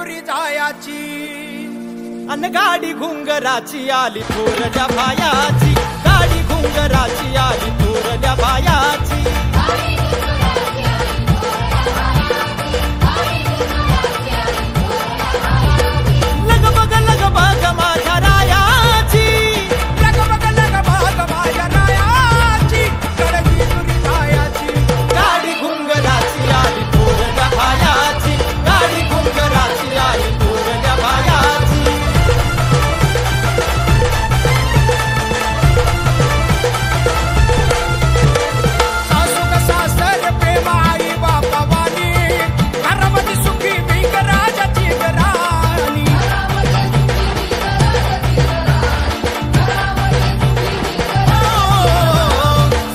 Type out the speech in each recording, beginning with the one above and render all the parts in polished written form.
जेजुरी जायाची अन गाडी घुंगराची आली थोरल्या बायाची, गाडी घुंगराची आली थोरल्या बायाची। लगबग लगबग माझ्या रायाची, लगबग लगबग माझ्या रायाची, गड जेजुरी जायाची। गाडी घुंगराची आली थोरल्या बायाची, गाडी घुंगराची आली थोरल्या बायाची। सासू का सासर प्रेम आई बापावानी, घरामध्ये सुखी मी राजाची राणी।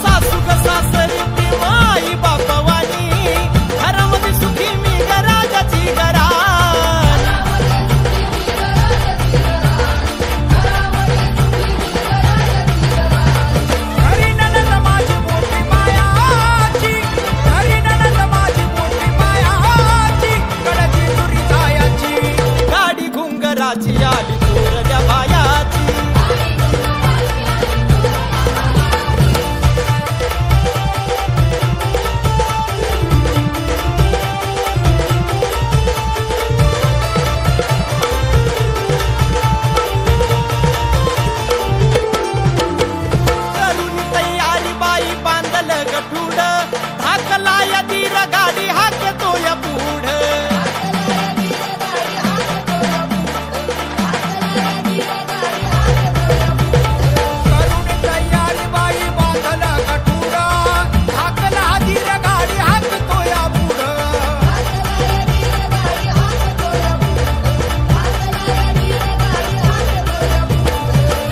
सासू ग सासरी आई बापवानी, घरामध्ये सुखी मी राजाची घराणी। घरी नणंद माझी मोठी मायाची, घरी नणंद माझी मोठी मायाची, गड जेजुरी जायाची। गाडी घुंगराची आली थोरल्या बायाची। करून तयारी बाई बांधल गठुड, धाकला या दीर गाडी हाकतो या पुढ। करून तयारी बाई बांधला गठुडा, हाकला धीर गाडी हाकतो या पुढं।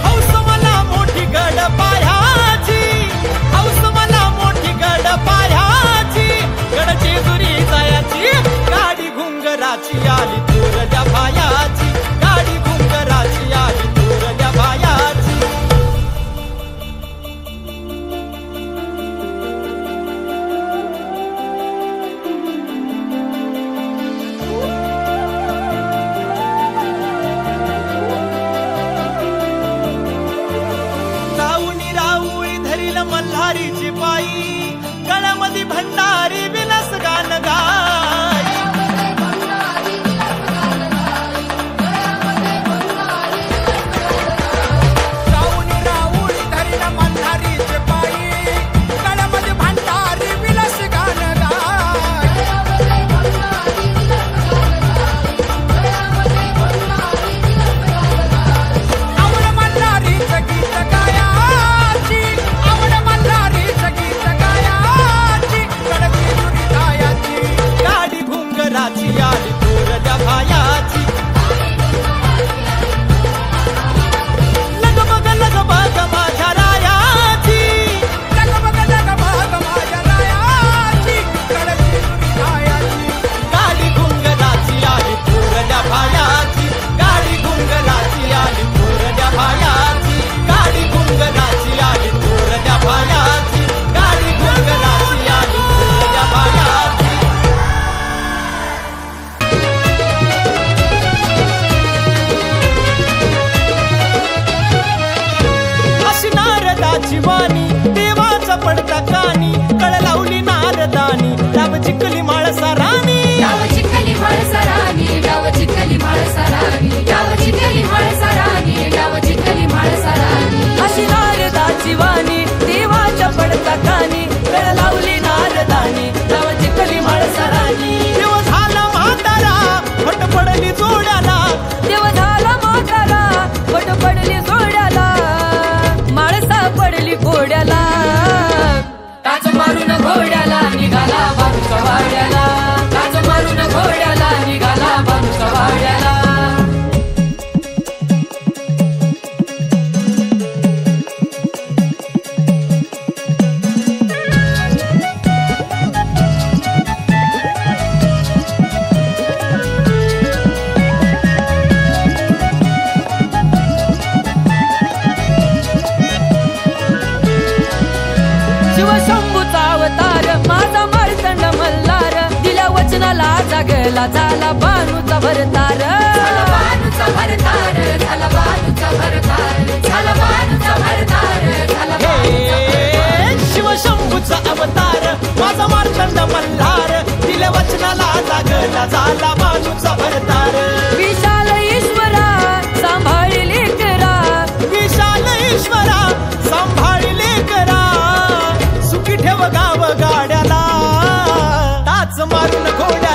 हौस मला मोठी गड पायाची, हौस मला मोठी गड पायाची, गड जेजुरी जायाची। गाडी घुंगराची आली थोरल्या बायाची, गाडी घुंगराची आली थोरल्या बायाची। राऊनी राऊळी धरील मल्हारीची पायी, गळ्यामध्ये भंडारी विलास गान गाई। राऊनी राऊळी धरील मल्हारीचे पायी, गळ्यामध्ये भंडारी विलास गाण गाय। आवड मल्हारीचं गीत गायाची, आवड मल्हारीचं गीत गायाची, गड जेजुरी जायाची। गाडी घुंगराची आली थोरल्या बायाची। लगबग लगबग माझ्या रायाची, लगबग लगबग माझ्या रायाची, गड जेजुरी जायाची। गाडी घुंगराची आली थोरल्या बायाची, गाडी घुंगराची आली थोरल्या बायाची, गाडी घुंगराची आली थोरल्या बायाची, गाडी घुंगराची आली थोरल्या बायाची। अशी नारदाची वाणी, देवाचा पडता कानी, कळ लावली नारदानी, राम चिखली माळसा राणी। गाव चिखली माळसा राणी, गाव चिखली माळसा राणी, गाव चिखली माळसा राणी, गाव चिखली माळसा राणी। अशी नारदाची वाणी, देवाच्या पडता कानी, कळ लावली नारदानी, गाव चिखली माळसा राणी। देव झाला म्हातारा, फट पडली जोड्याला, देव झाला म्हातारा, पट पडली जोड्याला, माळसा पडली घोड्याला, टाच मारून घोड्याला निघाला बारूचा वाडा। लागला झाला बाणूचा भरतार झाला बाणूचा भरतार झाला बाणूचा भरतार झाला बाणूचा भरतार झाला हे शिवशंभूचा अवतार माझा मार्तंड मल्हार दिल्या वचनाला लागला झाला बाणूचा भरतार विशाल ईश्वरा सांभाळले करा विशाल ईश्वरा सांभाळले करा सुखी ठेव गाव गाड्याला टाच मारून घोड्या